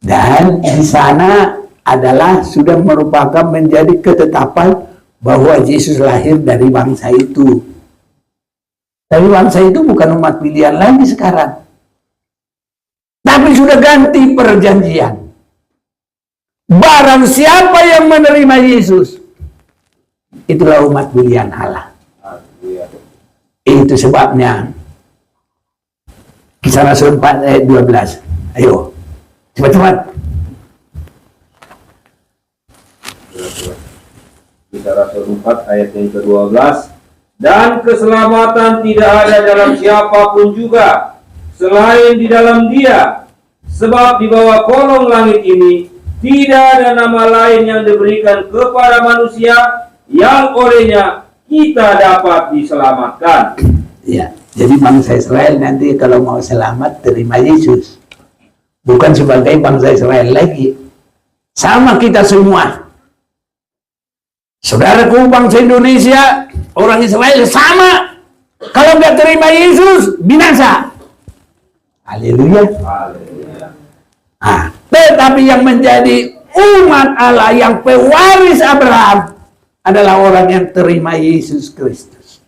Dan di sana adalah sudah merupakan menjadi ketetapan bahwa Yesus lahir dari bangsa itu. Dari bangsa itu bukan umat pilihan lagi sekarang. Tapi sudah ganti perjanjian. Barang siapa yang menerima Yesus, itulah umat pilihan Allah. Itu sebabnya Kisah Rasul 4 ayat 12. Ayo, cepat-cepat. Kisah Rasul 4 ayat yang ke-12. Dan keselamatan tidak ada dalam siapapun juga selain di dalam Dia, sebab di bawah kolong langit ini tidak ada nama lain yang diberikan kepada manusia yang olehnya kita dapat diselamatkan. Ya, jadi bangsa Israel nanti kalau mau selamat terima Yesus, bukan sebagai bangsa Israel lagi. Sama kita semua. Saudaraku bangsa Indonesia, orang Israel sama. Kalau nggak terima Yesus, binasa. Haleluya. Tetapi yang menjadi umat Allah, yang pewaris Abraham, adalah orang yang terima Yesus Kristus.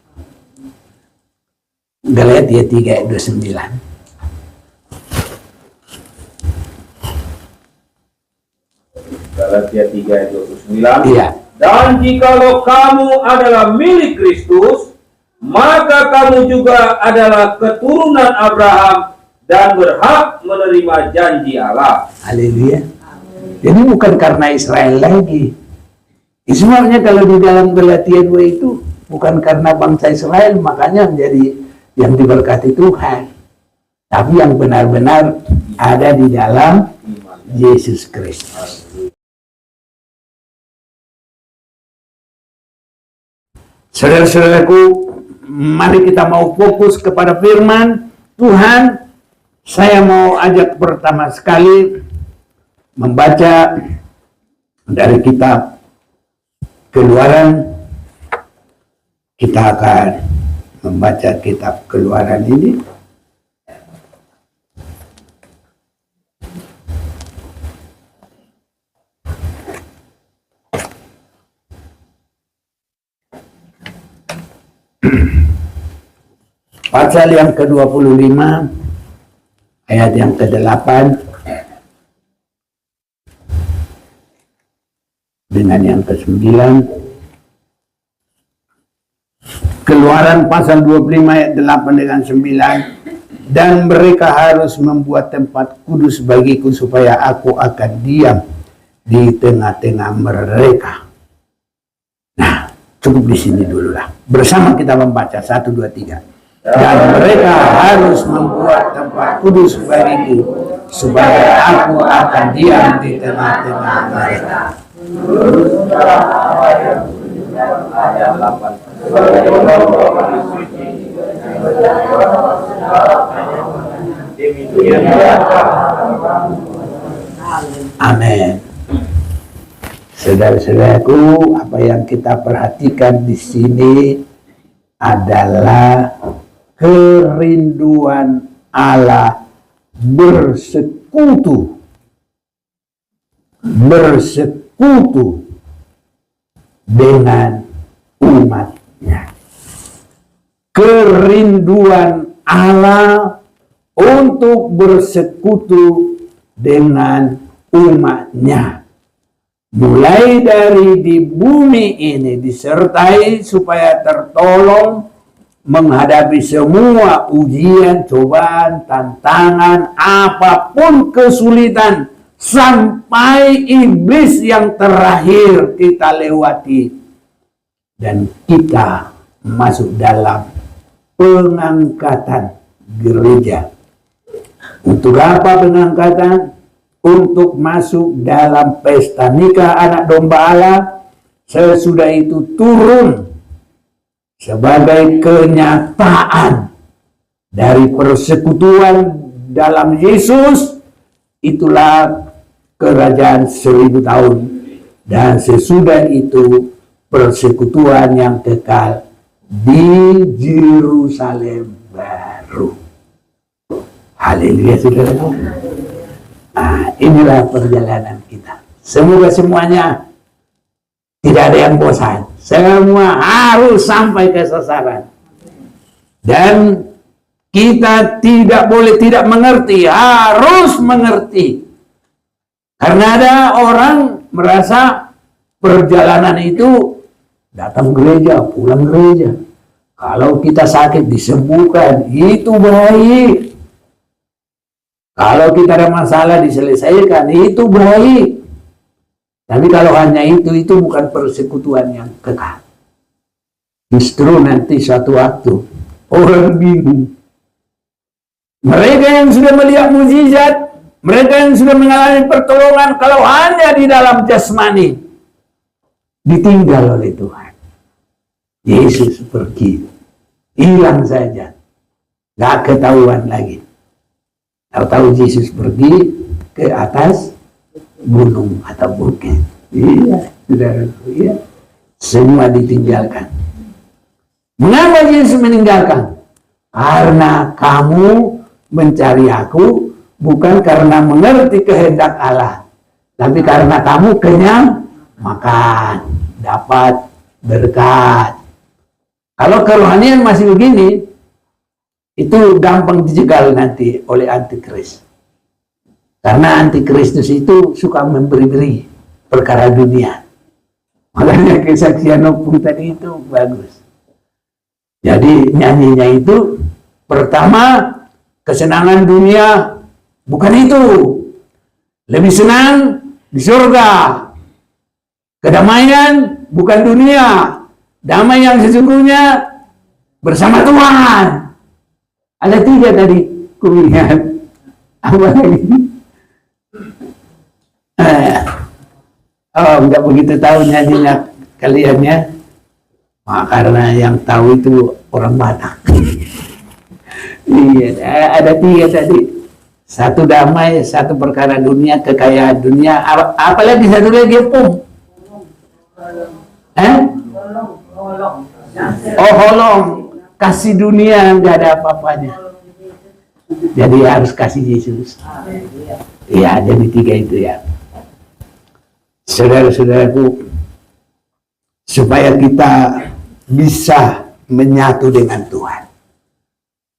Galatia 3 ayat 29. Galatia 3 ayat 29. Iya. Dan jikalau kamu adalah milik Kristus, maka kamu juga adalah keturunan Abraham dan berhak menerima janji Allah. Haleluya. Jadi bukan karena Israel lagi. Sebenarnya kalau di dalam Galatia 2 itu bukan karena bangsa Israel makanya menjadi yang diberkati Tuhan, tapi yang benar-benar ada di dalam Yesus Kristus. Saudara-saudaraku, mari kita mau fokus kepada firman Tuhan. Saya mau ajak pertama sekali membaca dari kitab Keluaran. Kita akan membaca kitab Keluaran ini. Pasal yang ke-25 ayat yang ke-8 dengan yang ke-9. Keluaran pasal 25 ayat 8 dengan 9. Dan mereka harus membuat tempat kudus bagiku supaya aku akan diam di tengah-tengah mereka. Nah, cukup di sini dulu lah. Bersama kita membaca 1, 2, 3. Dan mereka harus membuat tempat kudus bagiku supaya aku akan diam di tengah-tengah mereka. Ayat 8. Amin. Saudara-saudaraku, apa yang kita perhatikan di sini adalah kerinduan Allah bersekutu dengan umatnya. Kerinduan Allah untuk bersekutu dengan umatnya. Mulai dari di bumi ini disertai supaya tertolong menghadapi semua ujian, cobaan, tantangan, apapun kesulitan, sampai iblis yang terakhir kita lewati dan kita masuk dalam pengangkatan gereja. Untuk apa pengangkatan? Untuk masuk dalam pesta nikah anak domba Allah. Sesudah itu turun sebagai kenyataan dari persekutuan dalam Yesus. Itulah kerajaan 1000 tahun. Dan sesudah itu persekutuan yang kekal di Yerusalem baru. Haleluya, saudara. Inilah perjalanan kita. Semoga semuanya tidak ada yang bosan. Semua harus sampai ke sasaran. Dan kita tidak boleh tidak mengerti, harus mengerti. Karena ada orang merasa perjalanan itu datang gereja, pulang gereja. Kalau kita sakit disembuhkan, itu baik. Kalau kita ada masalah diselesaikan, itu baik. Tapi kalau hanya itu bukan persekutuan yang kekal. Justru nanti suatu waktu orang bingung. Mereka yang sudah melihat mukjizat, mereka yang sudah mengalami pertolongan, kalau hanya di dalam jasmani, ditinggal oleh Tuhan. Yesus pergi, hilang saja, gak ketahuan lagi. Tahu-tahu Yesus pergi ke atas gunung atau bukit. Iya, saudaraku, iya. Semua ditinggalkan. Mengapa Yesus meninggalkan? Karena kamu mencari aku bukan karena mengerti kehendak Allah, tapi karena kamu kenyang makan, dapat berkat. Kalau kerohanian masih begini, itu gampang dijegal nanti oleh antikris. Karena antikristus itu suka memberi-beri perkara dunia. Makanya kesaksian Opung tadi itu bagus. Jadi nyanyinya itu pertama, kesenangan dunia bukan itu. Lebih senang di surga. Kedamaian bukan dunia. Damai yang sesungguhnya bersama Tuhan. Ada 3 tadi kulihat. Apa lagi? Enggak begitu tahu nyanyinya kalian ya. Karena yang tahu itu orang Batak. Iya, ada 3 tadi. 1 damai, 1 perkara dunia, kekayaan dunia. Apalagi 1 lagi Opung. Holong. Kasih dunia nggak ada apa-apanya. Jadi harus kasih Yesus. Iya, jadi 3 itu ya. Saudara-saudaraku, supaya kita bisa menyatu dengan Tuhan.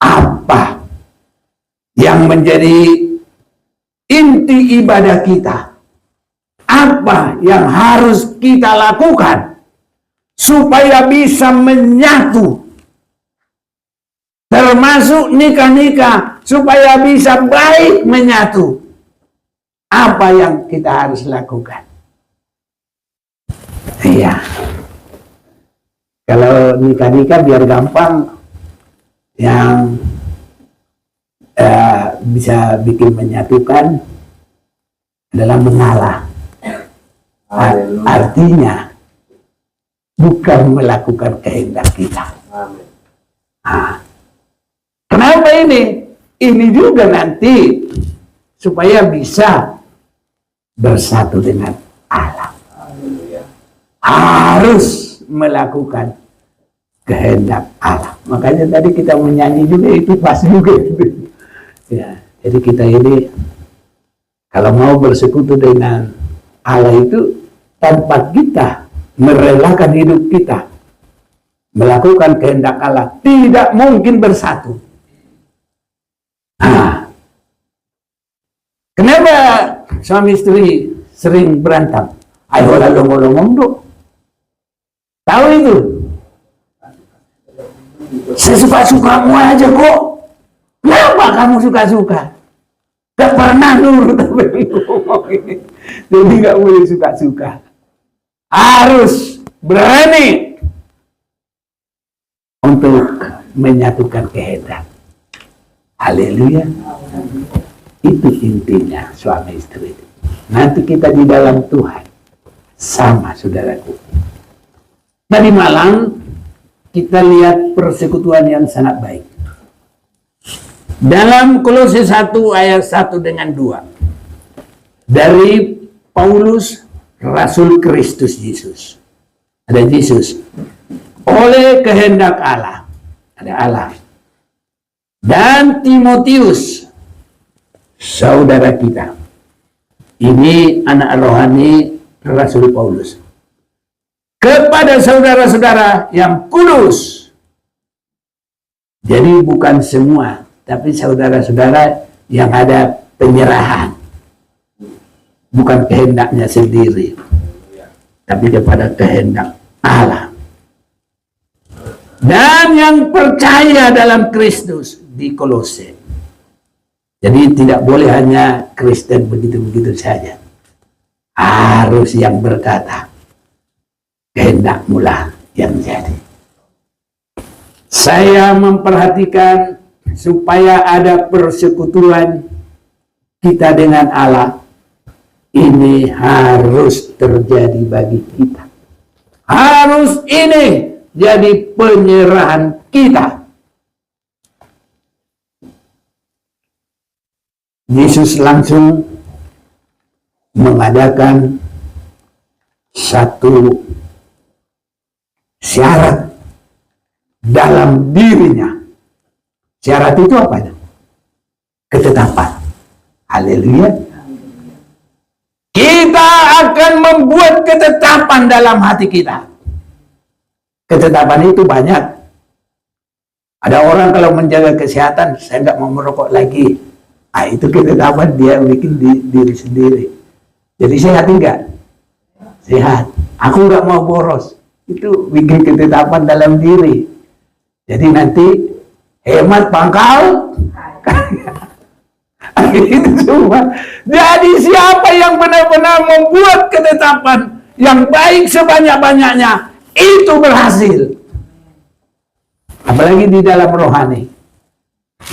Apa yang menjadi inti ibadah kita? Apa yang harus kita lakukan supaya bisa menyatu? Termasuk nikah-nikah supaya bisa baik menyatu. Apa yang kita harus lakukan? Iya. Kalau nikah-nikah biar gampang, yang bisa bikin menyatukan adalah mengalah. Artinya bukan melakukan kehendak kita. Kenapa ini? Ini juga nanti supaya bisa bersatu dengan Allah. Harus melakukan kehendak Allah. Makanya tadi kita menyanyi juga itu pas juga. Ya, jadi kita ini kalau mau bersekutu dengan Allah itu tanpa kita merelakan hidup kita melakukan kehendak Allah, tidak mungkin bersatu. Kenapa suami istri sering berantem? Ayo lah lomong-lomong dong. Tahu itu? Saya suka-sukamu aja kok. Kenapa kamu suka-suka? Gak pernah nurut apa yang ngomong ini. Jadi gak boleh suka-suka. Harus berani untuk menyatukan kehendak. Haleluya. Itu intinya suami istri. Nanti kita di dalam Tuhan sama, saudaraku. Tadi malam kita lihat persekutuan yang sangat baik. Dalam Kolose 1 ayat 1 dengan 2. Dari Paulus, Rasul Kristus Yesus. Ada Yesus. Oleh kehendak Allah. Ada Allah. Dan Timotius, saudara kita. Ini anak rohani Rasul Paulus. Kepada saudara-saudara yang kudus. Jadi bukan semua, tapi saudara-saudara yang ada penyerahan. Bukan kehendaknya sendiri, tapi kepada kehendak Allah. Dan yang percaya dalam Kristus di Kolose. Jadi tidak boleh hanya Kristen begitu-begitu saja. Harus yang berkata, kehendak-Mu lah yang jadi. Saya memperhatikan supaya ada persekutuan kita dengan Allah. Ini harus terjadi bagi kita. Harus ini jadi penyerahan kita. Yesus langsung mengadakan satu syarat dalam dirinya. Syarat itu apa? Ketetapan. Haleluya. Kita akan membuat ketetapan dalam hati kita. Ketetapan itu banyak. Ada orang kalau menjaga kesehatan, saya nggak mau merokok lagi. Itu ketetapan dia bikin diri sendiri. Jadi sehat enggak? Sehat. Aku nggak mau boros. Itu bikin ketetapan dalam diri. Jadi nanti hemat pangkal. Itu semua. Jadi siapa yang benar-benar membuat ketetapan yang baik sebanyak-banyaknya, itu berhasil. Apalagi di dalam rohani.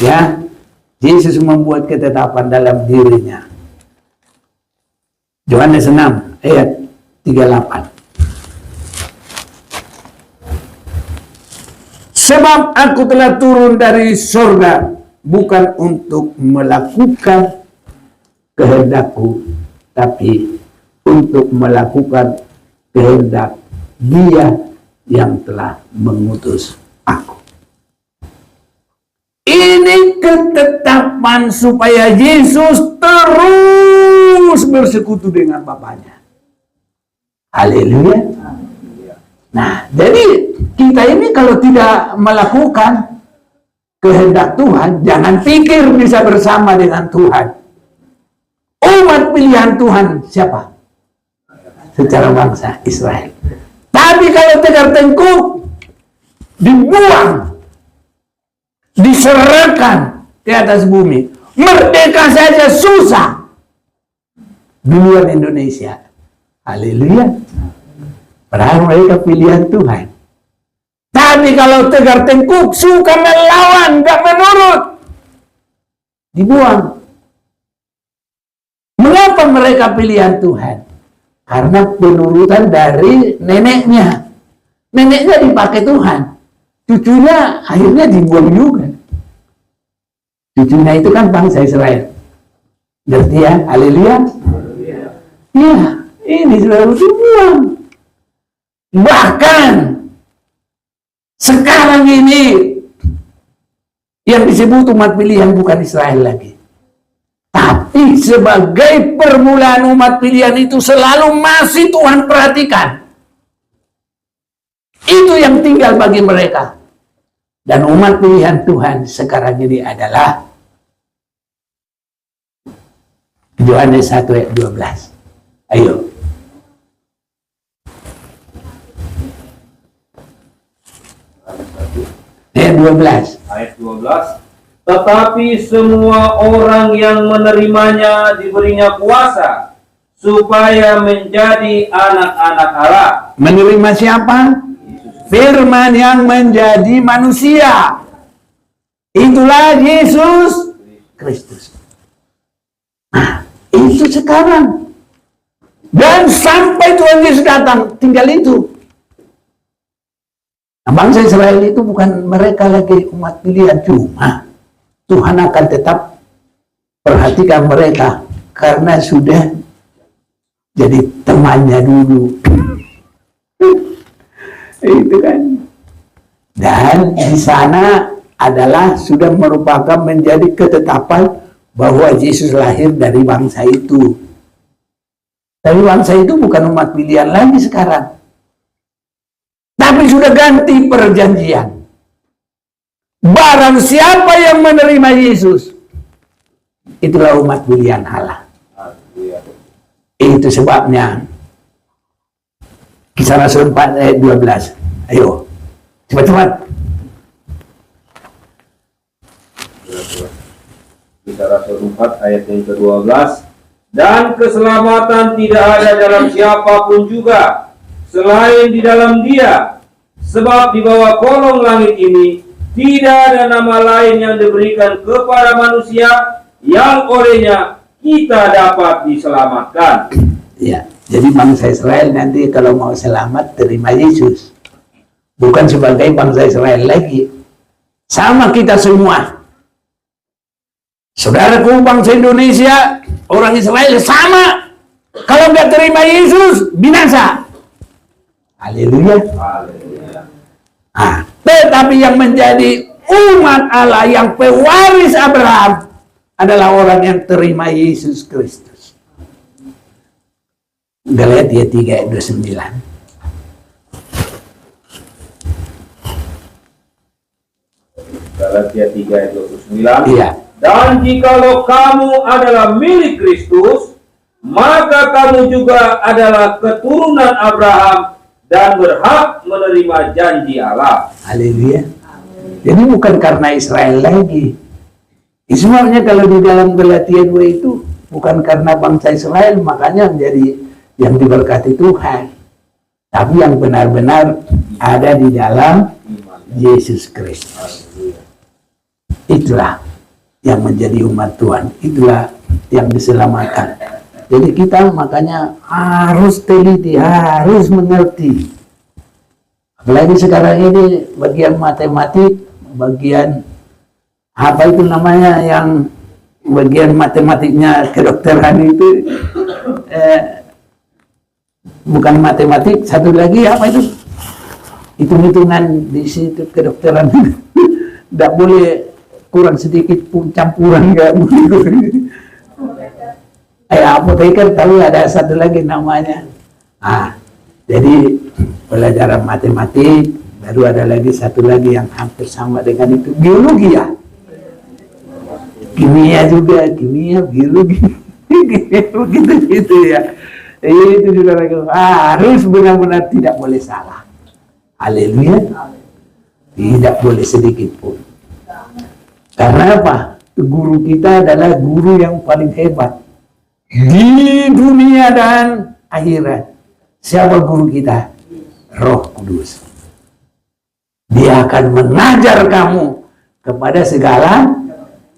Ya. Yesus membuat ketetapan dalam dirinya. Yohanes 6 ayat 38. Sebab aku telah turun dari surga bukan untuk melakukan kehendakku, tapi untuk melakukan kehendak Dia yang telah mengutus aku. Ini ketetapan supaya Yesus terus bersekutu dengan Bapaknya. Haleluya. Nah, jadi kita ini kalau tidak melakukan kehendak Tuhan, jangan pikir bisa bersama dengan Tuhan. Umat pilihan Tuhan siapa? Secara bangsa Israel. Tapi kalau tegar tengkuk, dibuang, diserahkan ke atas bumi, merdeka saja susah. Duluan Indonesia. Haleluya. Padahal mereka pilihan Tuhan. Tapi kalau tegar tengkuk, suka melawan, gak menurut, dibuang. Mengapa mereka pilihan Tuhan? Karena penurutan dari neneknya. Neneknya dipakai Tuhan. Cucunya akhirnya dibuang juga. Cucunya itu kan bangsa Israel. Ngerti ya? Haleluya. Ya, ini sudah dibuang. Bahkan sekarang ini yang disebut umat pilihan bukan Israel lagi. Tapi sebagai permulaan umat pilihan itu selalu masih Tuhan perhatikan. Itu yang tinggal bagi mereka. Dan umat pilihan Tuhan sekarang ini adalah Yohanes 1 ayat 12. Ayo. Ayat 12. Ayat 12. Tetapi semua orang yang menerimanya diberinya kuasa supaya menjadi anak-anak Allah. Menerima siapa? Firman yang menjadi manusia. Itulah Yesus Kristus. Nah, itu sekarang. Dan sampai Tuhan Yesus datang, tinggal itu. Nah, bangsa Israel itu bukan mereka lagi umat pilihan, cuma Tuhan akan tetap perhatikan mereka karena sudah jadi temannya dulu. Itu kan. Dan di sana adalah sudah merupakan menjadi ketetapan bahwa Yesus lahir dari bangsa itu. Tapi bangsa itu bukan umat pilihan lagi sekarang. Tapi sudah ganti perjanjian. Barang siapa yang menerima Yesus, itulah umat pilihan Allah. Itu sebabnya Kisah Rasul 4 ayat 12. Ayo, cepat-cepat. Kisah Rasul 4 ayat yang ke-12. Dan keselamatan tidak ada dalam siapapun juga selain di dalam Dia, sebab di bawah kolong langit ini tidak ada nama lain yang diberikan kepada manusia yang olehnya kita dapat diselamatkan. Ya, jadi bangsa Israel nanti kalau mau selamat terima Yesus, bukan sebagai bangsa Israel lagi. Sama kita semua. Saudaraku bangsa Indonesia, orang Israel sama. Kalau nggak terima Yesus, binasa. Haleluya. Tetapi yang menjadi umat Allah yang pewaris Abraham adalah orang yang terima Yesus Kristus. Galatia 3 ayat 29. Galatia 3 ayat 29. Iya. Dan jikalau kamu adalah milik Kristus, maka kamu juga adalah keturunan Abraham dan berhak menerima janji Allah. Haleluya. Jadi bukan karena Israel lagi. Sebabnya kalau di dalam Galatia 2 itu bukan karena bangsa Israel makanya menjadi yang diberkati Tuhan, tapi yang benar-benar ada di dalam Yesus Kristus. Itulah yang menjadi umat Tuhan, itulah yang diselamatkan. Jadi kita makanya harus teliti, harus mengerti. Apalagi sekarang ini bagian matematik, bagian apa itu namanya yang bagian matematiknya kedokteran itu bukan matematik, satu lagi apa itu? Hitung-hitungan di situ kedokteran. Tidak boleh kurang sedikit pun campuran, nggak boleh. Apoteker tahu ada satu lagi namanya. Jadi pelajaran matematik, baru ada lagi satu lagi yang hampir sama dengan itu, biologi ya. Kimia juga, kimia, biologi. Begitu ya. Itu saudara, harus benar-benar tidak boleh salah. Haleluya. Tidak boleh sedikit pun. Karena apa? Guru kita adalah guru yang paling hebat di dunia dan akhirat. Siapa guru kita? Roh Kudus. Dia akan mengajar kamu kepada segala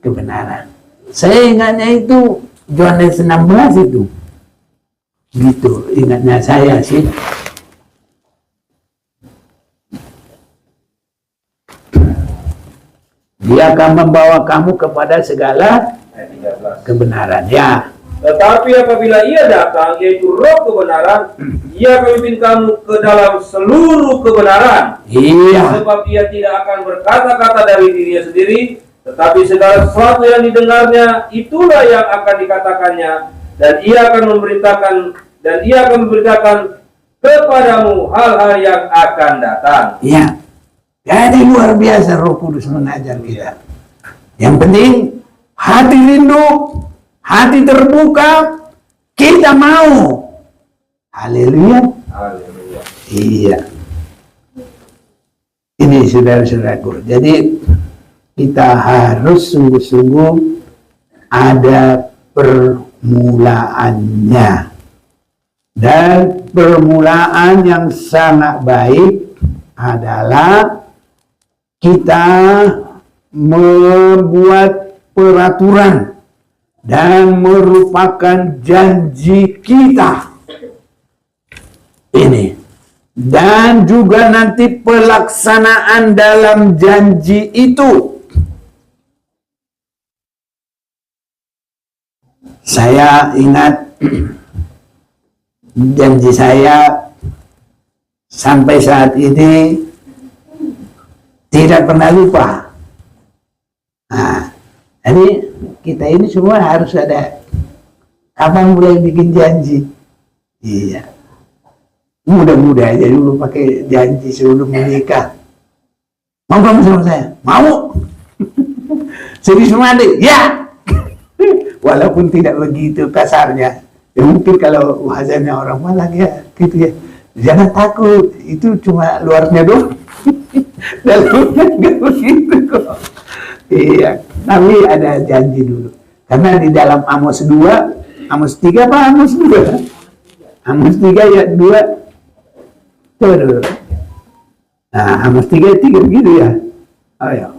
kebenaran. Saya ingatnya itu Yohanes 16 itu. Gitu, ingatnya saya sih. Dia akan membawa kamu kepada segala kebenaran. Ya. Tetapi apabila ia datang, yaitu roh kebenaran, ia akan memimpin kamu ke dalam seluruh kebenaran. Iya. Sebab ia tidak akan berkata-kata dari dirinya sendiri, tetapi segala sesuatu yang didengarnya, itulah yang akan dikatakannya, dan ia akan memberitakan kepadamu hal-hal yang akan datang. Iya. Jadi luar biasa Roh Kudus mengajar kita. Yang penting hati rindu, hati terbuka, kita mau. Haleluya. Haleluya. Iya. Ini saudara-saudaraku. Jadi kita harus sungguh-sungguh ada permulaannya. Dan permulaan yang sangat baik adalah kita membuat peraturan dan merupakan janji kita. Ini. Dan juga nanti pelaksanaan dalam janji itu. Saya ingat janji saya sampai saat ini tidak pernah lupa. Jadi kita ini semua harus ada kapan mulai bikin janji. Iya. Muda-muda aja dulu pakai janji sebelum menikah. Mau kamu sama saya? Mau. Serius mandi? Ya. Walaupun tidak begitu kasarnya. Ya mungkin kalau bahasanya orang Malang ya gitu ya. Jangan takut, itu cuma luarnya doang. Dalamnya nggak begitu kok. Iya, tapi ada janji dulu. Karena di dalam Amos 2, Amos 3 apa Amos 2? Amos 3 ayat 2. Coba dulu. Nah, Amos 3 ayat 3 begitu ya. Ayo.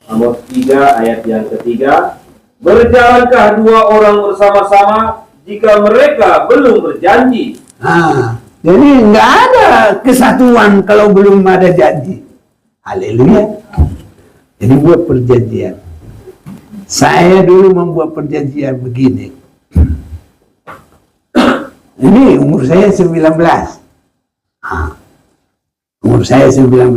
Amos 3 ayat yang ketiga. Berjalankah dua orang bersama-sama jika mereka belum berjanji? Nah, jadi nggak ada kesatuan kalau belum ada janji. Haleluya. Jadi buat perjanjian. Saya dulu membuat perjanjian begini. Ini umur saya 19. Umur saya 19.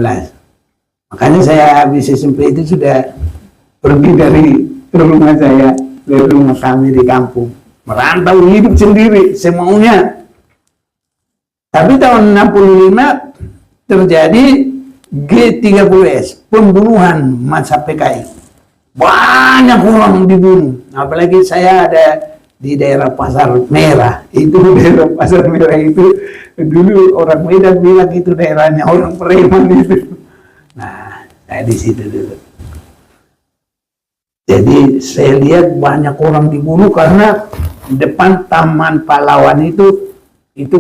Makanya saya habis SMP itu sudah pergi dari rumah saya ke rumah kami di kampung. Merantau hidup sendiri semaunya. Tapi tahun 65 terjadi G30S, pembunuhan masa PKI. Banyak orang dibunuh. Apalagi saya ada di daerah Pasar Merah. Itu daerah Pasar Merah itu dulu orang Medan bilang itu daerahnya orang preman itu. Nah, saya di situ dulu. Jadi saya lihat banyak orang dibunuh karena depan Taman Pahlawan itu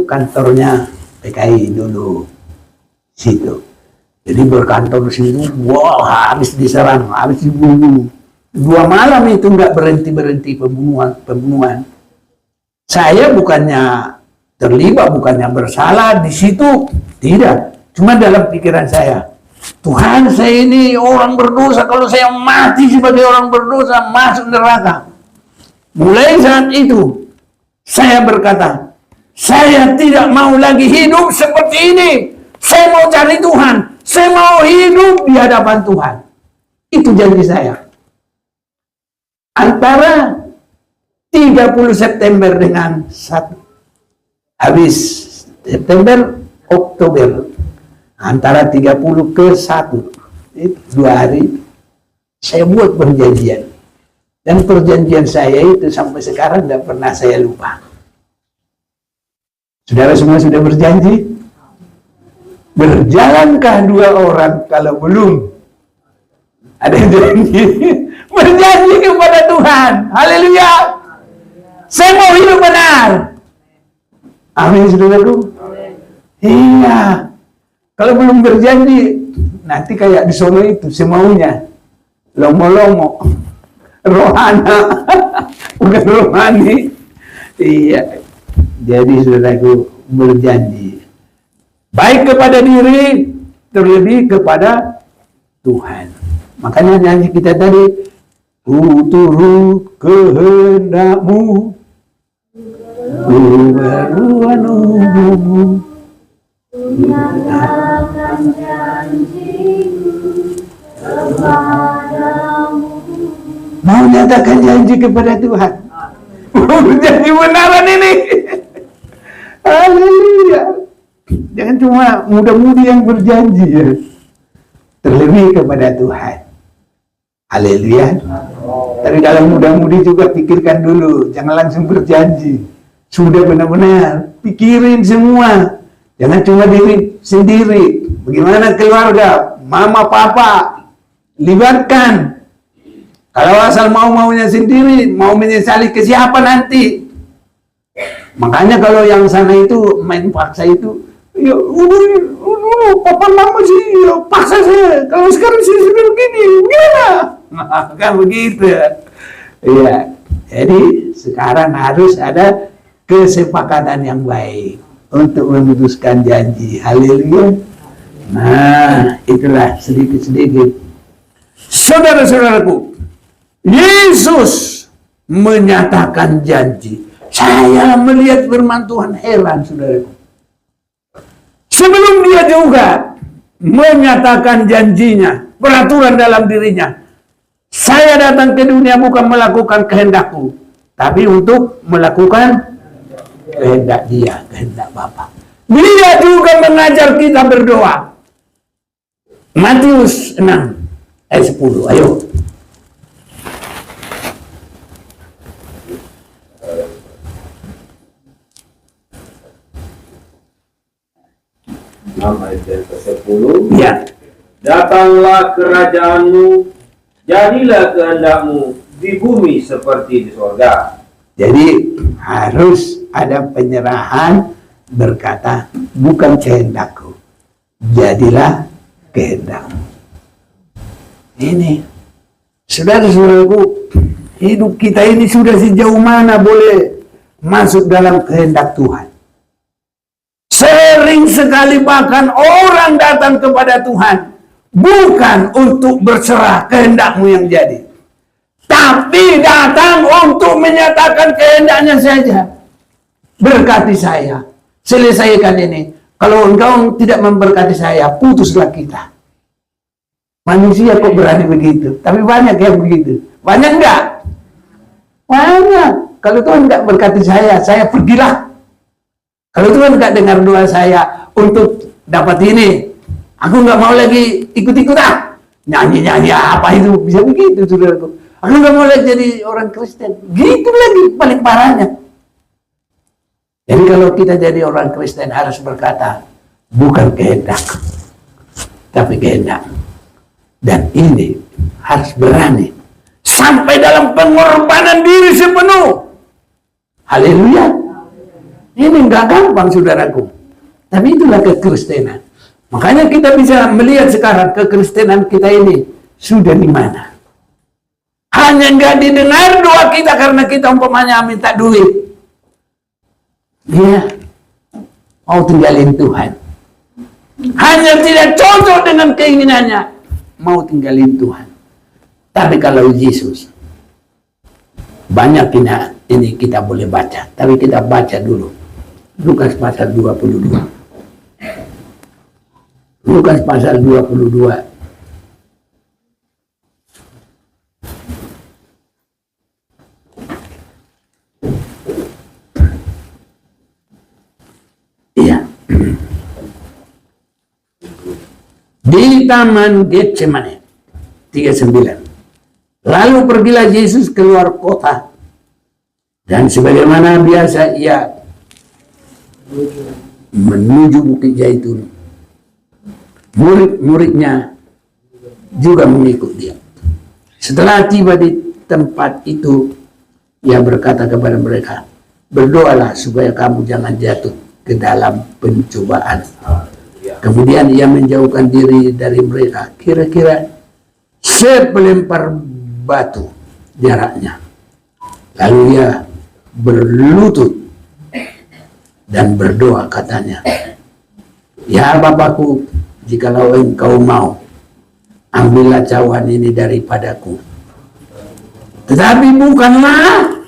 kantornya PKI dulu situ. Jadi berkantor di situ, wah habis diserang, habis dibunuh. 2 malam itu nggak berhenti pembunuhan. Saya bukannya terlibat, bukannya bersalah di situ, tidak. Cuma dalam pikiran saya, Tuhan, saya ini orang berdosa. Kalau saya mati sebagai orang berdosa, masuk neraka. Mulai saat itu, saya berkata, saya tidak mau lagi hidup seperti ini. Saya mau cari Tuhan. Saya mau hidup di hadapan Tuhan. Itu janji saya. Antara 30 September dengan 1 habis September, Oktober. Antara 30 ke 1. Itu 2 hari. Saya buat perjanjian. Dan perjanjian saya itu sampai sekarang tidak pernah saya lupa. Saudara semua sudah berjanji? Berjalankah 2 orang kalau belum ada janji? Berjanji kepada Tuhan. Haleluya. Saya mau hidup benar. Amin, saudaraku. Iya. Kalau belum berjanji, nanti kayak di Solo itu semaunya. Lomo-lomo. Rohana. Bukan rohani. Iya. Jadi saudaraku, berjanji. Baik kepada diri, terlebih kepada Tuhan. Makanya nyanyi kita tadi, ku turut kehendak-Mu, ku beranu-mu, menyatakan janji-Ku kepadamu. mau nyatakan janji kepada Tuhan. Janji benaran ini. Haleluya. Jangan cuma muda-mudi yang berjanji ya. Terlebih kepada Tuhan. Haleluya. Tapi kalau muda-mudi juga pikirkan dulu. Jangan langsung berjanji. Sudah benar-benar pikirin semua. Jangan cuma diri sendiri. Bagaimana keluarga, mama, papa, libatkan. Kalau asal mau-maunya sendiri, mau menyesali ke siapa nanti? Makanya kalau yang sana itu main paksa itu, ya udah, papa mama sih ya, paksa saya. Kalau sekarang sih sudah begini, gimana? Kan begitu. Iya. Jadi sekarang harus ada kesepakatan yang baik untuk memutuskan janji. Haleluya. Nah, itulah sedikit-sedikit. Saudara-saudaraku, Yesus menyatakan janji. Saya melihat firman Tuhan heran, saudaraku. Sebelum dia juga menyatakan janjinya, peraturan dalam dirinya. Saya datang ke dunia bukan melakukan kehendakku, tapi untuk melakukan kehendak dia, kehendak Bapa. Dia juga mengajar kita berdoa. Matius 6 ayat 10. Ayo. Ayat yang ke-10. Ya. Datanglah kerajaanmu, jadilah kehendakmu di bumi seperti di sorga. Jadi harus ada penyerahan berkata, bukan kehendakku, jadilah kehendakmu. Ini, saudara-saudaraku, hidup kita ini sudah sejauh mana boleh masuk dalam kehendak Tuhan. Sering sekali bahkan orang datang kepada Tuhan bukan untuk berserah kehendakmu yang jadi, tapi datang untuk menyatakan kehendaknya saja. Berkati saya, selesaikan ini. Kalau engkau tidak memberkati saya, putuslah kita. Manusia kok berani begitu? Tapi banyak yang begitu. Banyak enggak? Banyak. Kalau Tuhan enggak berkati saya pergilah. Kalau Tuhan enggak dengar doa saya untuk dapat ini, aku enggak mau lagi ikut-ikut nyanyi-nyanyi apa itu, bisa begitu saudaraku. Aku enggak mau lagi jadi orang Kristen. Gitu lagi paling parahnya. Jadi kalau kita jadi orang Kristen harus berkata, bukan kehendak, tapi kehendak. Dan ini harus berani sampai dalam pengorbanan diri sepenuh. Haleluya. Ini enggak gampang saudaraku. Tapi itulah kekristenan. Makanya kita bisa melihat sekarang kekristenan kita ini sudah di mana. Hanya enggak didengar doa kita karena kita umpamanya minta duit. Dia mau tinggalin Tuhan. Hanya tidak cocok dengan keinginannya, mau tinggalin Tuhan. Tapi kalau Yesus, banyak ini kita boleh baca, tapi kita baca dulu Lukas pasal 22. Lukas pasal 22. Iya. Di taman Getsemane 39. Lalu pergilah Yesus keluar kota, dan sebagaimana biasa ia menuju Bukit Zaitun. Murid-muridnya juga mengikut dia. Setelah tiba di tempat itu, ia berkata kepada mereka, berdoalah supaya kamu jangan jatuh ke dalam pencobaan. Kemudian ia menjauhkan diri dari mereka, kira-kira sepelempar batu jaraknya. Lalu ia berlutut dan berdoa, katanya, ya Bapakku, jikalau engkau mau, ambillah cawan ini daripadaku. Tetapi bukanlah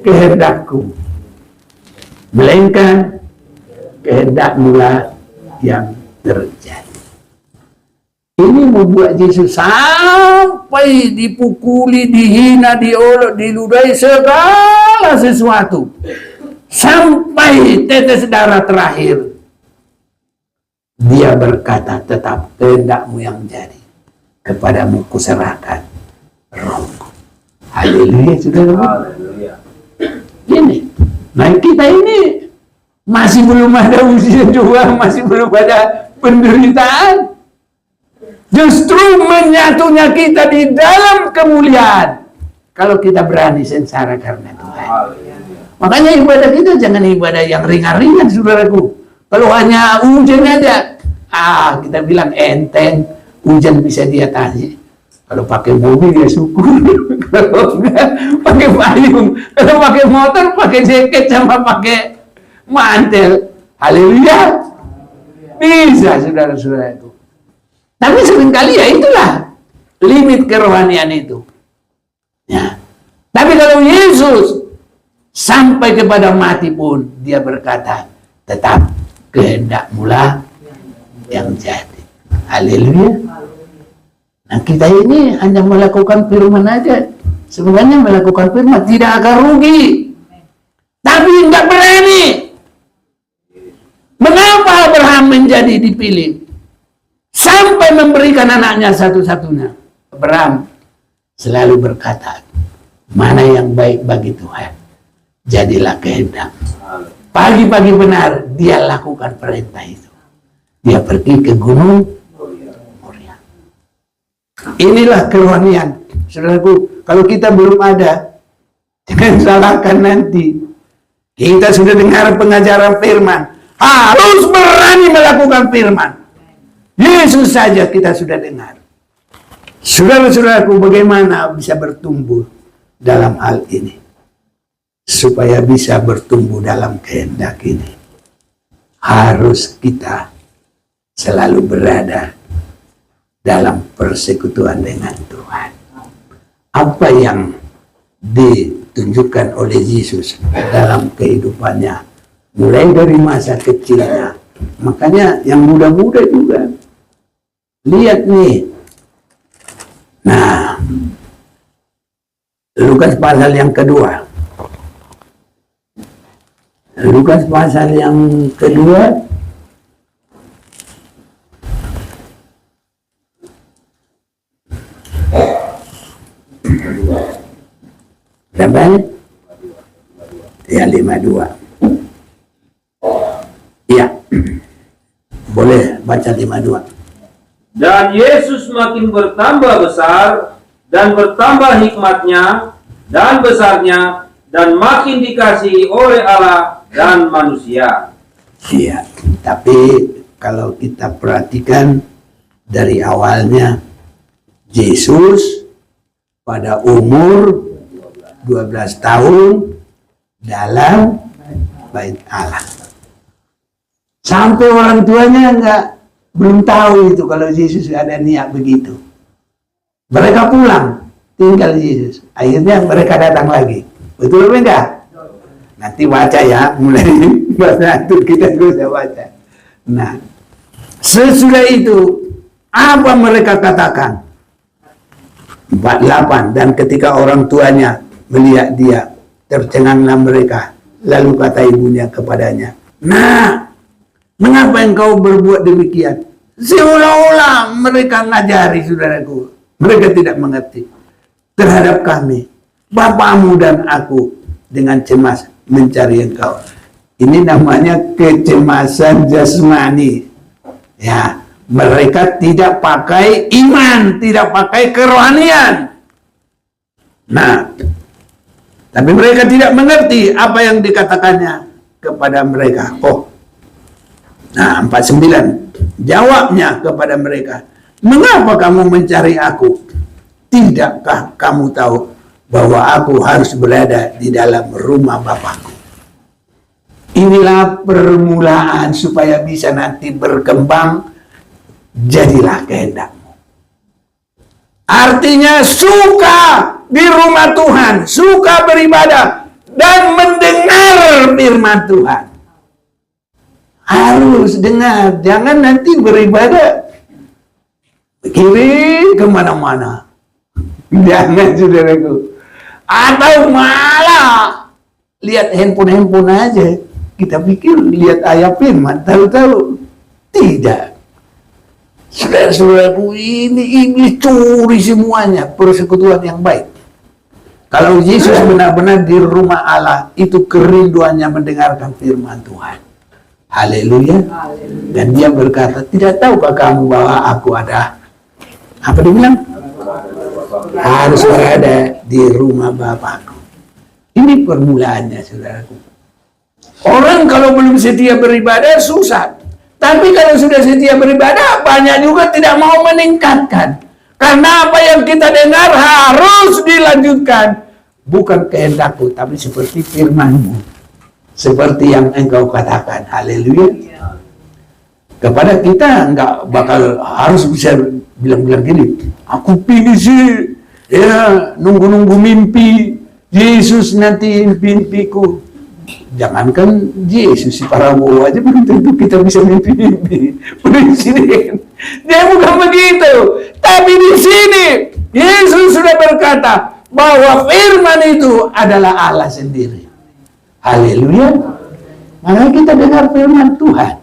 kehendakku, melainkan kehendakmu lah yang terjadi. Ini membuat Yesus sampai dipukuli, dihina, diolok, diludahi, segala sesuatu. Sampai tetes darah terakhir. Dia berkata, tetap kehendakmu yang jadi. Kepadamu kuserahkan rohku. Haleluya, saudara. Haleluya. Ini. Nah kita ini masih belum ada usia tua, masih belum ada penderitaan. Justru menyatunya kita di dalam kemuliaan. Kalau kita berani sengsara karena Tuhan. Makanya ibadah kita jangan ibadah yang ringan-ringan, saudaraku. Kalau hanya hujan aja, kita bilang enteng, hujan bisa diatasi. Kalau pakai mobil ya syukur. Kalau enggak, pakai payung. Kalau pakai motor, pakai jaket sama pakai mantel. Haleluya. Bisa, saudara-saudara itu. Tapi seringkali ya itulah limit kerohanian itu. Ya. Tapi kalau Yesus sampai kepada mati pun dia berkata, tetap kehendakmu lah yang jadi. Haleluya. Nah kita ini hanya melakukan firman aja. Sebenarnya melakukan firman tidak akan rugi. Tapi tidak berani. menjadi dipilih sampai memberikan anaknya satu-satunya. Abraham selalu berkata, mana yang baik bagi Tuhan, jadilah kehendak. Pagi-pagi benar dia lakukan perintah itu. Dia pergi ke gunung Moria. Inilah kerohanian. Saudaraku, kalau kita belum ada, jangan salahkan nanti. Kita sudah dengar pengajaran firman, harus berani melakukan firman. Yesus saja kita sudah dengar. Saudara-saudaraku, bagaimana bisa bertumbuh dalam hal ini? Supaya bisa bertumbuh dalam kehendak ini, harus kita selalu berada dalam persekutuan dengan Tuhan. Apa yang ditunjukkan oleh Yesus dalam kehidupannya, mulai dari masa kecilnya. Makanya yang muda-muda juga, lihat nih. Nah, Lukas pasal yang kedua. Lukas pasal yang kedua berapa? Ya, 52. Iya. Boleh baca 52. Dan Yesus makin bertambah besar dan bertambah hikmatnya dan besarnya dan makin dikasihi oleh Allah dan manusia. Iya, tapi kalau kita perhatikan dari awalnya, Yesus pada umur 12 tahun dalam bait Allah. Sampai orang tuanya belum tahu itu kalau Yesus ada niat begitu. Mereka pulang, tinggal Yesus. Akhirnya mereka datang lagi. Betul apa enggak? Nanti baca ya, mulai bahasa itu kita bisa baca. Nah, sesudah itu apa mereka katakan? 48. Dan ketika orang tuanya melihat dia, tercenganglah mereka. Lalu kata ibunya kepadanya, "Nah, mengapa engkau berbuat demikian?" Seolah-olah mereka ngajari, saudaraku. Mereka tidak mengerti terhadap kami. Bapamu dan aku dengan cemas mencari engkau. Ini namanya kecemasan jasmani. Ya, mereka tidak pakai iman, tidak pakai kerohanian. Nah, tapi mereka tidak mengerti apa yang dikatakannya kepada mereka. Nah, 49. Jawabnya kepada mereka, "Mengapa kamu mencari aku? Tidakkah kamu tahu bahwa aku harus berada di dalam rumah Bapakku?" Inilah permulaan supaya bisa nanti berkembang, jadilah kehendakmu. Artinya suka di rumah Tuhan, suka beribadah, dan mendengar firman Tuhan. Harus dengar, jangan nanti beribadah kiri kemana-mana. Jangan, saudaraku. Atau malah lihat handphone aja. Kita pikir lihat ayat firman, tahu-tahu tidak. Saudara-saudaraku, ini curi semuanya persekutuan yang baik. Kalau Yesus benar-benar di rumah Allah, itu kerinduannya mendengarkan firman Tuhan. Haleluya. Dan dia berkata, "Tidak tahukah kamu bahwa aku ada," apa dia bilang? "Harus berada di rumah Bapakku." Ini permulaannya, saudaraku. Orang kalau belum setia beribadah susah. Tapi kalau sudah setia beribadah, banyak juga tidak mau meningkatkan. Karena apa yang kita dengar harus dilanjutkan. Bukan kehendakku, tapi seperti firman-Mu. Seperti yang engkau katakan. Haleluya. Kepada kita enggak bakal harus bisa bilang-bilang gini, "Aku pilih sih, ya nunggu-nunggu mimpi Yesus nanti mimpiku." Jangankan Yesus, si Prabowo aja belum tentu kita bisa mimpi-mimpi. Presiden, dia bukan begitu. Tapi di sini Yesus sudah berkata bahwa firman itu adalah Allah sendiri. Haleluya. Maka kita dengar firman Tuhan.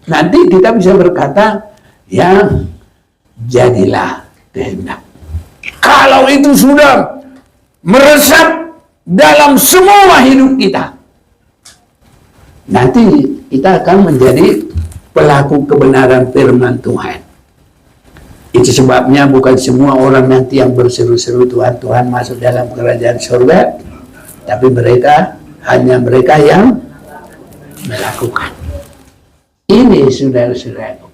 nanti kita bisa berkata, yang jadilah kehendak. Kalau itu sudah meresap dalam semua hidup kita, nanti kita akan menjadi pelaku kebenaran firman Tuhan. Itu sebabnya bukan semua orang nanti yang berseru-seru Tuhan, Tuhan masuk dalam kerajaan surga, tapi hanya mereka yang melakukan. Ini saudara-saudaraku.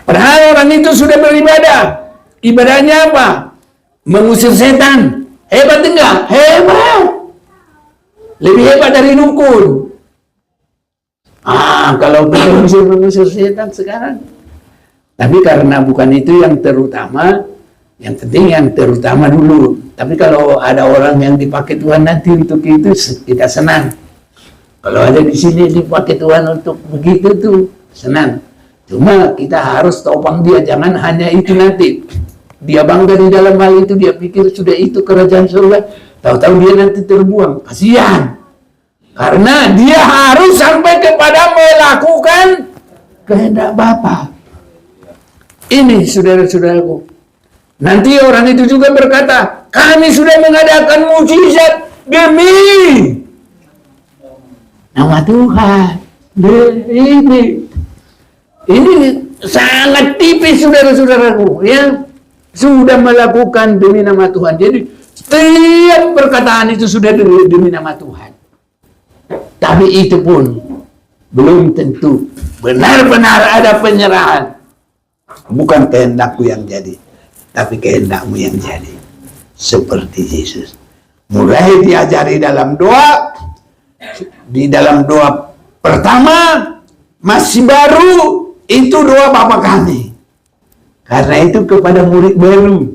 Padahal orang itu sudah beribadah. Ibadahnya apa? Mengusir setan. Hebat enggak? Hebat. Lebih hebat dari dukun. Kalau kita mengusir setan sekarang. Tapi karena bukan itu yang terutama, yang penting yang terutama dulu. Tapi kalau ada orang yang dipakai Tuhan nanti untuk itu, kita senang. Kalau ada di sini dipakai Tuhan untuk begitu tuh, senang. Cuma kita harus topang dia, jangan hanya itu nanti. Dia bangga di dalam hal itu, dia pikir sudah itu kerajaan surga, tahu-tahu dia nanti terbuang. Kasihan. Karena dia harus sampai kepada melakukan kehendak Bapa. Ini saudara-saudaraku. Nanti orang itu juga berkata, kami sudah mengadakan mukjizat demi nama Tuhan. Ini sangat tipis saudara-saudaraku, ya. Sudah melakukan demi nama Tuhan. Jadi setiap perkataan itu sudah demi nama Tuhan. Tapi itu pun belum tentu benar-benar ada penyerahan. Bukan kehendakku yang jadi, tapi kehendakmu yang jadi. Seperti Yesus. Mulai diajari dalam doa. Di dalam doa pertama, masih baru, itu doa Bapa kami. Karena itu kepada murid baru.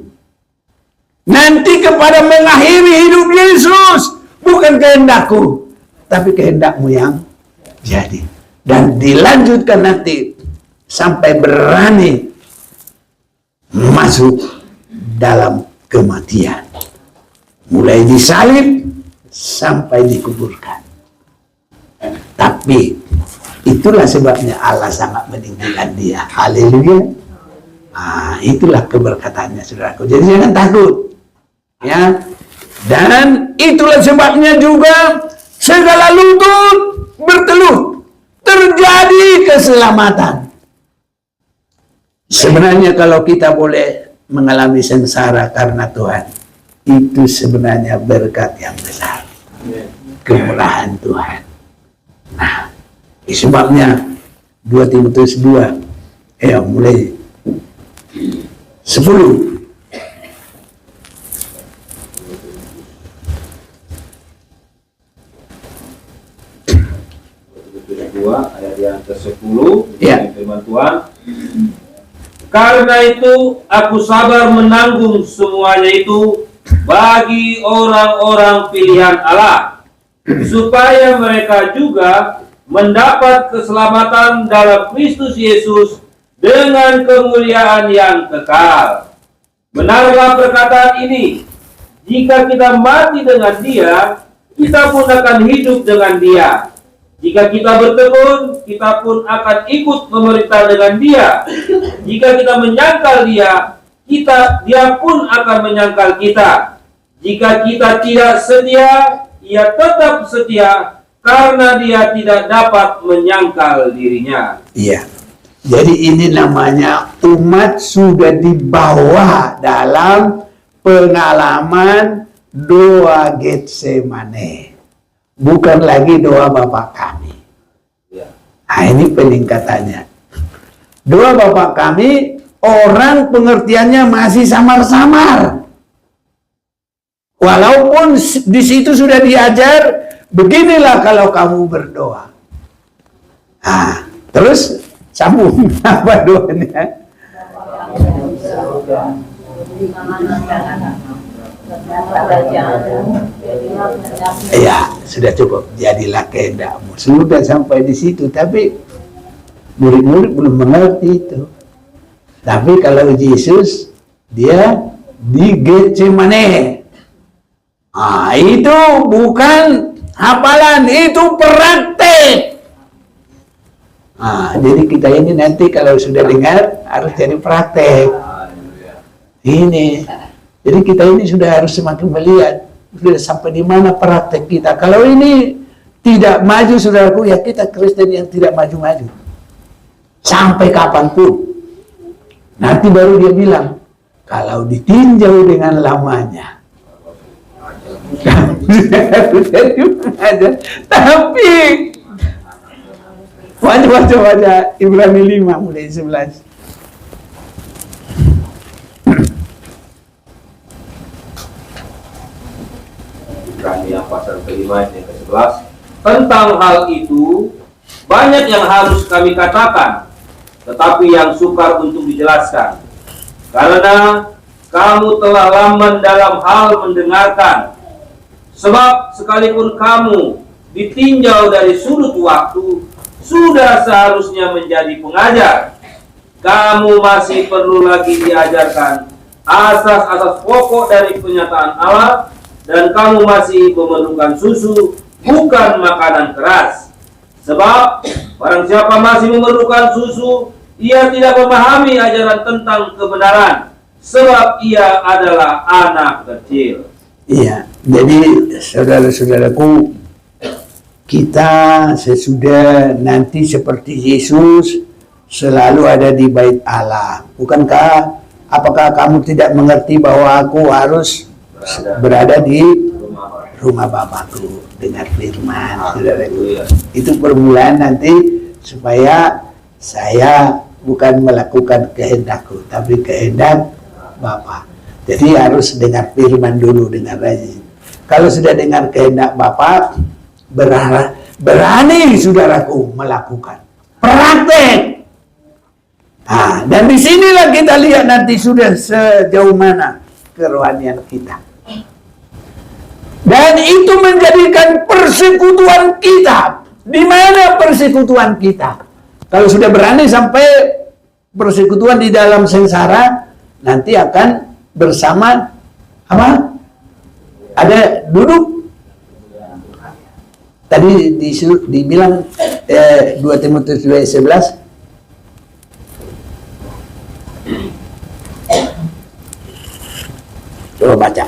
Nanti kepada mengakhiri hidup Yesus. Bukan kehendakku, tapi kehendakmu yang jadi. Dan dilanjutkan nanti sampai berani masuk dalam kematian, mulai disalib sampai dikuburkan. Tapi itulah sebabnya Allah sangat meninggikan dia. Haleluya. Itulah keberkatannya saudaraku. Jadi jangan takut, ya. Dan itulah sebabnya juga segala lutut berteluh, terjadi keselamatan. Sebenarnya kalau kita boleh mengalami sengsara karena Tuhan, itu sebenarnya berkat yang besar. Kemurahan Tuhan. Nah, sebabnya 2 Timotius 2, mulai 10. Ayat yang ke-10, ya. Firman Tuhan. Karena itu aku sabar menanggung semuanya itu bagi orang-orang pilihan Allah, supaya mereka juga mendapat keselamatan dalam Kristus Yesus dengan kemuliaan yang kekal. Benarlah perkataan ini, jika kita mati dengan Dia, kita pun akan hidup dengan Dia. Jika kita bertekun, kita pun akan ikut memerintah dengan Dia. Jika kita menyangkal Dia, Dia pun akan menyangkal kita. Jika kita tidak setia, Ia tetap setia, karena Dia tidak dapat menyangkal dirinya. Iya. Jadi ini namanya umat sudah dibawa dalam pengalaman doa Getsemane. Bukan lagi doa Bapa kami. Nah, ini peningkatannya. Doa Bapa kami, orang pengertiannya masih samar-samar. Walaupun di situ sudah diajar, beginilah kalau kamu berdoa. Nah, terus sambung apa doanya? Ya, sudah cukup. Jadilah kehendakmu. Sudah sampai di situ, tapi murid-murid belum mengerti itu. Tapi kalau Yesus, dia di Getsemane. Itu bukan hafalan, itu praktek. Jadi kita ini nanti kalau sudah dengar harus jadi praktek. Ini. Jadi kita ini sudah harus semakin melihat sudah sampai di mana praktek kita. Kalau ini tidak maju, saudaraku, ya kita Kristen yang tidak maju-maju. Sampai kapanpun. Nanti baru dia bilang, kalau ditinjau dengan lamanya. Tapi baca Ibrani 5 mulai 11. Ibrani yang pasal kelima ayat yang ke-11. Tentang hal itu banyak yang harus kami katakan, tetapi yang sukar untuk dijelaskan. Karena kamu telah lamban dalam hal mendengarkan. Sebab sekalipun kamu ditinjau dari sudut waktu, sudah seharusnya menjadi pengajar. Kamu masih perlu lagi diajarkan asas-asas pokok dari penyataan Allah, dan kamu masih memerlukan susu, bukan makanan keras. Sebab barang siapa masih memerlukan susu, ia tidak memahami ajaran tentang kebenaran, sebab ia adalah anak kecil. Iya, jadi saudara-saudaraku, kita sesudah nanti seperti Yesus selalu ada di bait Allah. Bukankah, apakah kamu tidak mengerti bahwa aku harus berada di rumah Bapakku, dengar firman, saudaraku. Itu permulaan nanti supaya saya bukan melakukan kehendakku, tapi kehendak Bapa. Jadi harus dengar firman dulu, dengar rajin. Kalau sudah dengar kehendak Bapa, berani saudaraku melakukan praktek. Dan disinilah kita lihat nanti sudah sejauh mana kerohanian kita. Dan itu menjadikan persekutuan kita. Di mana persekutuan kita? Kalau sudah berani sampai persekutuan di dalam sengsara, nanti akan bersama apa? Ada duduk. Tadi dibilang 2 Timotius 2:11. Coba baca.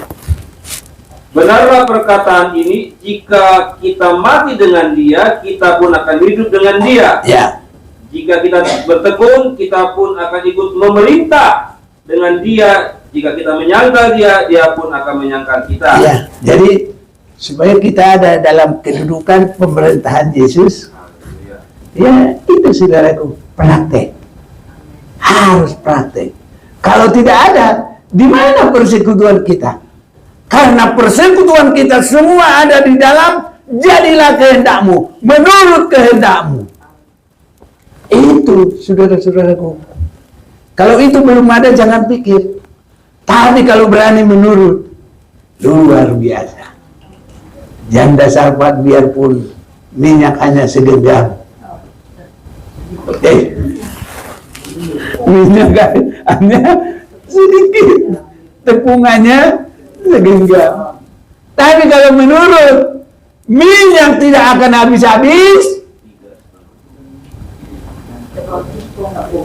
Benarlah perkataan ini, jika kita mati dengan dia, kita pun akan hidup dengan dia. Ya. Jika kita bertekun, kita pun akan ikut memerintah dengan dia. Jika kita menyangkal dia, dia pun akan menyangkal kita. Ya. Jadi supaya kita ada dalam kedudukan pemerintahan Yesus. Ya, itu saudaraku, praktek. Harus praktek. Kalau tidak ada, di mana persekutuan kita? Karena persekutuan kita semua ada di dalam jadilah kehendakmu, menurut kehendakmu. Itu saudara-saudaraku. Kalau itu belum ada, jangan pikir. Tapi kalau berani menurut, luar biasa. Janda sarpat biarpun minyak hanya segenggam. Minyak hanya sedikit, tepungannya segenggam. Tapi kalau menurut, minyak tidak akan habis-habis,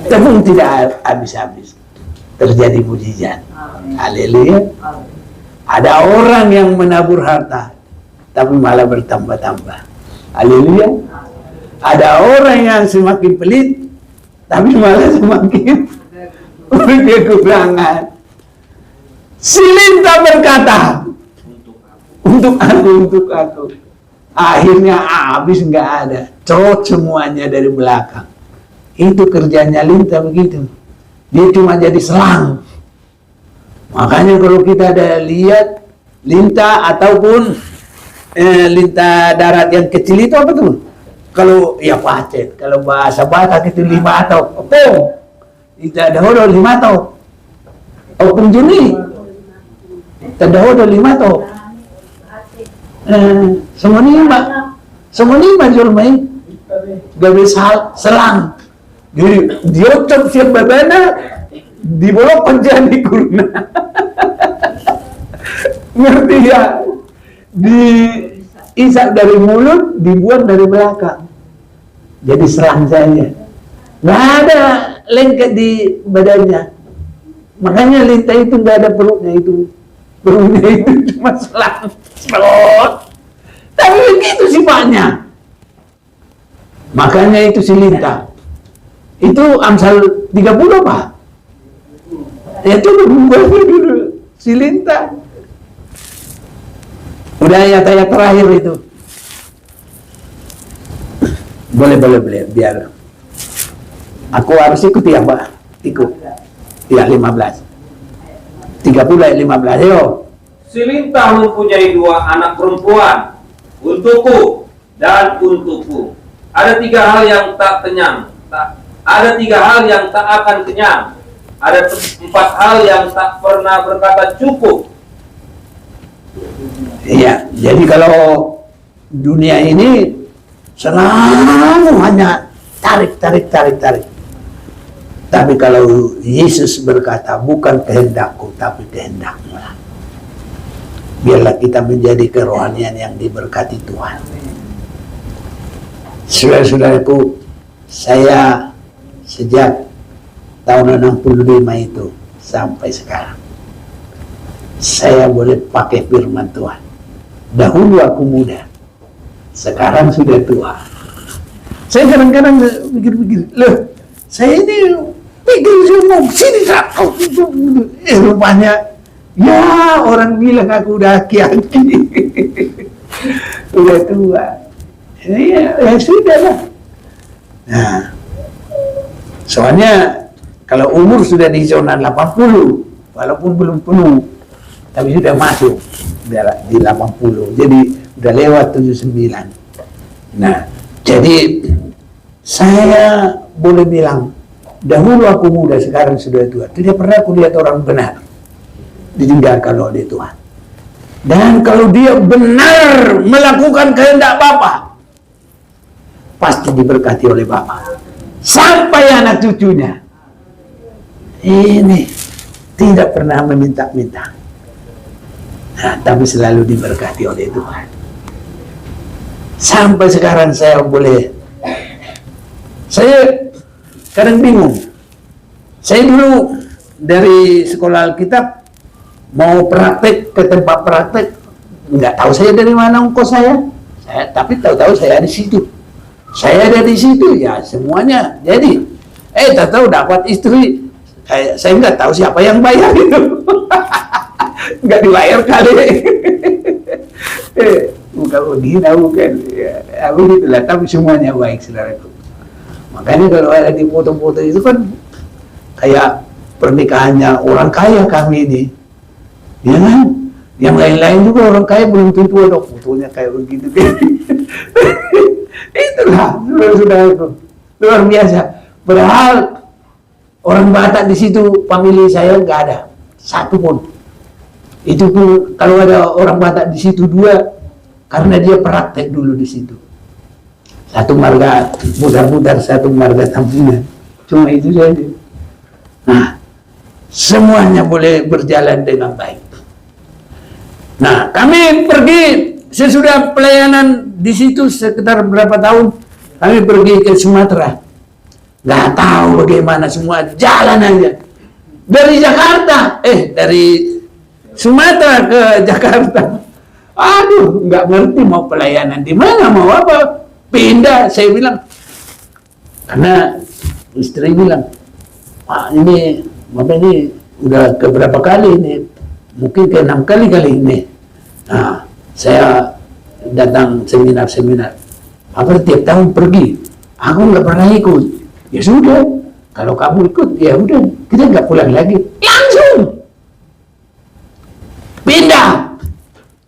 tepung tidak habis-habis. Terjadi mujizat. Haleluya. Ada orang yang menabur harta, tapi malah bertambah-tambah. Haleluya. Ada orang yang semakin pelit, tapi malah semakin kekurangan. Si Linta berkata, untuk aku. Akhirnya habis, nggak ada. Cerot semuanya dari belakang. Itu kerjanya Linta begitu. Dia cuma jadi selang. Makanya kalau kita ada lihat Linta ataupun Linta darat yang kecil itu apa tuh? Kalau ya pacet, kalau bahasa Batak itu 5 atau opong. Tidak ada hodo 5 atau opong juni. Tidak ada hodo 5 atau semua lima jual main. Gak bisa selang. Jadi dia ucap siap babana di bawah penjani kurna. Ngerti ya? Diisak dari mulut, dibuat dari belakang. jadi selang saja. Nggak ada lengket di badannya. Makanya Lintah itu nggak ada perutnya itu. Perutnya itu cuma selang. Selot. Tapi begitu sifatnya. Makanya itu si Lintah. Itu Amsal 30 Pak. Ya itu dulu si Lintah. Udah ayat-ayat terakhir itu. Boleh, biar aku harus ikut ya Pak. Ikut. Ya 15. 30 ayat 15. Ayo. Si Lintah mempunyai 2 anak perempuan, untukku dan untukku. Ada 3 hal yang tak kenyang. Ada 3 hal yang tak akan kenyang. Ada 4 hal yang tak pernah berkata cukup. Iya, jadi kalau dunia ini selalu hanya tarik. Tapi kalau Yesus berkata, bukan kehendakku, tapi kehendakmu lah. Biarlah kita menjadi kerohanian yang diberkati Tuhan. Saudara-saudaraku, saya sejak tahun 65 itu sampai sekarang, saya boleh pakai firman Tuhan. Dahulu aku muda, sekarang sudah tua. Saya kadang-kadang pikir-pikir, loh, saya ini pikir semua sini kau. Rupanya, ya orang bilang aku udah aki-aki, udah tua. Ya sudah lah. Nah, soalnya kalau umur sudah di zona 80, walaupun belum penuh, tapi sudah masuk di 80, jadi udah lewat 79. Nah, jadi saya boleh bilang, dahulu aku muda, sekarang sudah tua. Tidak pernah aku lihat orang benar ditinggalkan oleh Tuhan. Dan kalau dia benar melakukan kehendak Bapa, pasti diberkati oleh Bapa. Sampai anak cucunya. Ini tidak pernah meminta-minta. Nah, tapi selalu diberkati oleh Tuhan. Sampai sekarang saya kadang bingung. Saya dulu dari sekolah Alkitab mau praktek ke tempat praktek, nggak tahu saya dari mana ongkos saya. Tapi tahu-tahu saya di situ. Saya ada di situ ya semuanya. Jadi, tak tahu dapat istri. Saya nggak tahu siapa yang bayar itu. Nggak dibayar kali. Bukan begini, bukan. Ya, begitulah. Tapi semuanya baik, saudaraku. Makanya kalau ada di foto-foto itu kan kayak pernikahannya orang kaya kami ini. Ya kan? Yang lain-lain juga orang kaya belum tentu ada fotonya kayak begitu. Itulah, saudara-saudaraku. Luar biasa. Padahal orang Batak di situ, famili saya nggak ada. Satu pun. Itu pun kalau ada orang Batak di situ 2, karena dia praktek dulu di situ. Satu marga mutar-mutar, satu marga Tampungan. Cuma itu saja. Nah, semuanya boleh berjalan dengan baik. Nah, kami pergi sesudah pelayanan di situ sekitar berapa tahun, kami pergi ke Sumatera. Nggak tahu bagaimana, semua jalan aja. Dari Jakarta, dari Sumatera ke Jakarta. Aduh, nggak ngerti mau pelayanan di mana, mau apa. Pindah, saya bilang. Karena istri bilang, Pak ini, Bapak ini udah keberapa kali ini, mungkin ke 6 kali ini. Nah, saya datang seminar-seminar. Apa tiap tahun pergi? Aku nggak pernah ikut. Ya sudah, kalau kamu ikut, ya udah, kita nggak pulang lagi. Langsung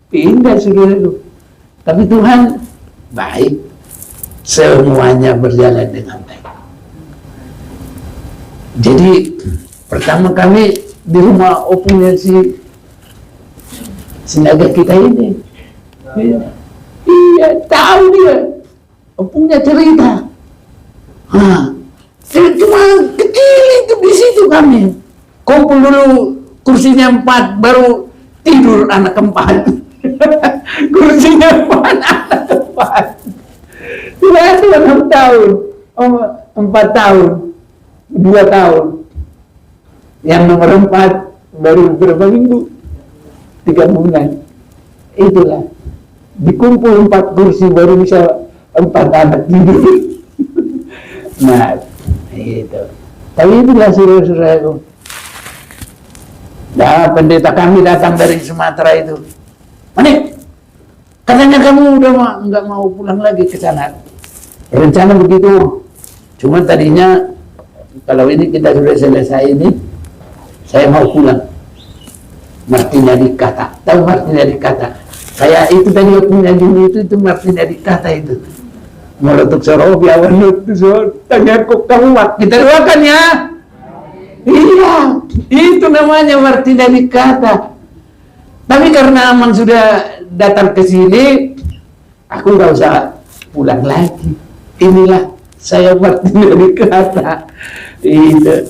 pindah saudara itu. Tapi Tuhan baik, semuanya berjalan dengan baik. Jadi pertama kami di rumah opungnya si naga kita ini, iya tahu dia, opungnya cerita. Cuma kecil itu di situ kami kumpul dulu, kursinya 4, baru tidur anak keempat. Kursinya 4, anak keempat. Tidak ada 6 tahun. 4 tahun, 2 tahun. Yang nomor 4 baru berapa minggu? 3 bulan. Itulah. Dikumpul 4 kursi baru bisa 4 anak tidur. Nah, itu. Tapi itulah saudara-saudaraku. Nah, pendeta kami datang dari Sumatera itu. Manik, katanya kamu udah nggak mau pulang lagi ke sana. Rencana begitu. Cuma tadinya kalau ini kita sudah selesai ini, saya mau pulang. Martina Dikata. Tahu Martina Dikata? Kayak itu tadi aku nyanyi itu Martina Dikata itu. Meletuk sorobi awan itu tanya kok kamu kita doakan ya. Iya, itu namanya Martina Dikata. Tapi karena Amang sudah datang ke sini, aku nggak usah pulang lagi. Inilah saya Martina Dikata. Itu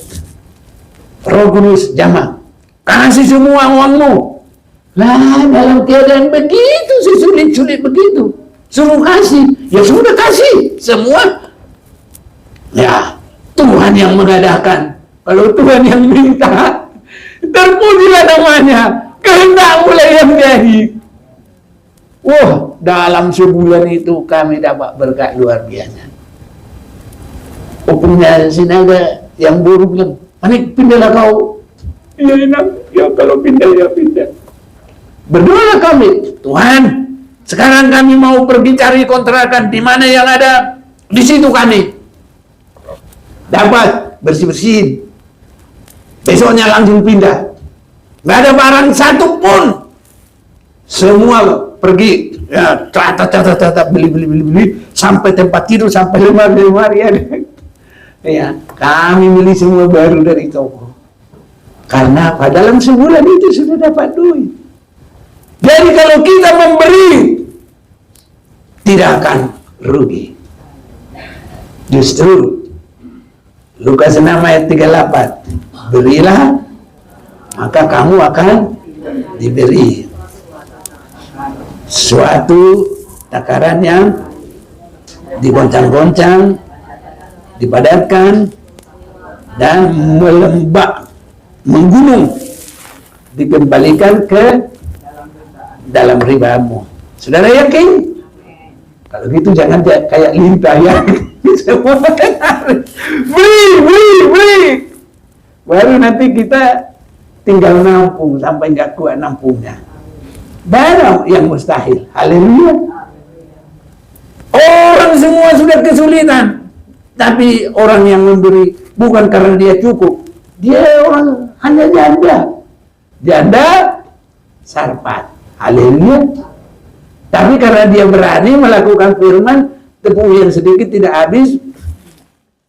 Roh Kudus jamaah, kasih semua uangmu. Lah dalam keadaan begitu, sulit begitu, suruh kasih, ya sudah kasih semua. Ya Tuhan yang mengadakan. Kalau Tuhan yang minta, terpujilah namanya, kehendak mulai yang jadi. Wah, dalam sebulan itu kami dapat berkat luar biasa. Punya sinaga yang buruk bilang, Manik, pindahlah kau. Iya enak, ya kalau pindah ya pindah. Berdoa kami, Tuhan, sekarang kami mau pergi cari kontrakan di mana yang ada, di situ kami dapat bersih-bersihin. Besoknya langsung pindah. Nggak ada barang satu pun. Semua pergi. Ya, catat, beli. Sampai tempat tidur, sampai lemari ada. Ya, kami beli semua baru dari toko. Karena apa? Dalam sebulan itu sudah dapat duit. Jadi kalau kita memberi, tidak akan rugi. Justru Lukas 6 ayat 38. Berilah, maka kamu akan diberi. Suatu takaran yang digoncang-goncang, dipadatkan, dan melembab, menggunung, dikembalikan ke dalam ribamu. Saudara yakin? Kalau gitu jangan kayak lintah ya. Semua beri. Baru nanti kita tinggal nampung sampai nggak kuat nampungnya. Barang yang mustahil. Haleluya. Orang semua sudah kesulitan, tapi orang yang memberi bukan karena dia cukup. Dia orang hanya janda sarpat. Haleluya. Tapi karena dia berani melakukan firman, tepung yang sedikit tidak habis,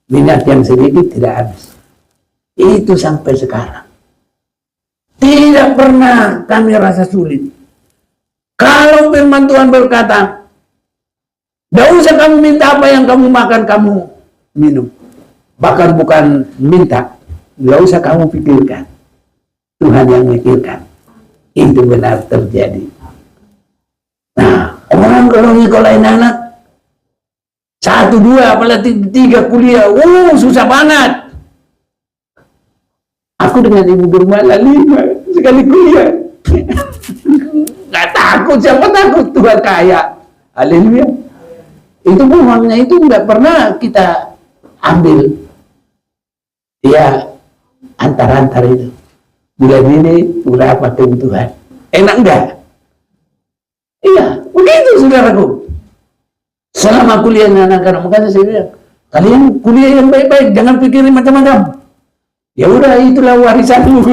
minyak yang sedikit tidak habis. Itu sampai sekarang. Tidak pernah kami rasa sulit. Kalau firman Tuhan berkata, tidak usah kamu minta apa yang kamu makan, kamu minum. Bahkan bukan minta, tidak usah kamu pikirkan. Tuhan yang mikirkan. Itu benar terjadi. Nah, orang kalau nyekolahin anak, 1, 2, apalagi 3 kuliah, susah banget. Aku dengan ibu Gembala 5 sekali kuliah. Gak takut, siapa takut? Tuhan kaya. Haleluya. Itu uangnya itu nggak pernah kita ambil. Ya, antar-antar itu. Bulan ini berapa kebutuhan? Enak enggak? Iya, begitu saudaraku. Selama kuliah anak-anak, makanya saya bilang, kalian kuliah yang baik-baik, jangan pikirin macam-macam. Ya udah, itulah warisanmu.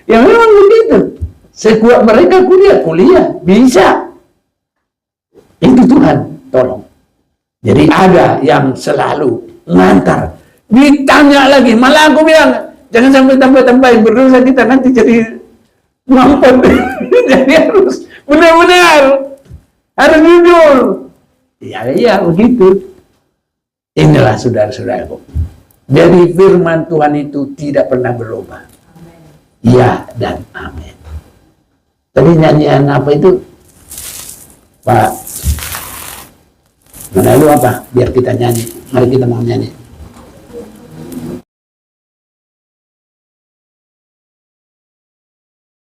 Ya memang begitu. Sekuat mereka kuliah bisa. Itu Tuhan tolong. Jadi ada yang selalu ngantar. Ditanya lagi, malah aku bilang, jangan sampai tambah-tambahin, berdosa kita nanti jadi mampet. Jadi harus benar-benar, harus jujur. Ya begitu. Inilah saudara-saudaraku. Jadi firman Tuhan itu tidak pernah berubah. Ya dan amin. Tadi nyanyian apa itu? Pak Lalu apa? Biar kita nyanyi. Mari kita mau nyanyi.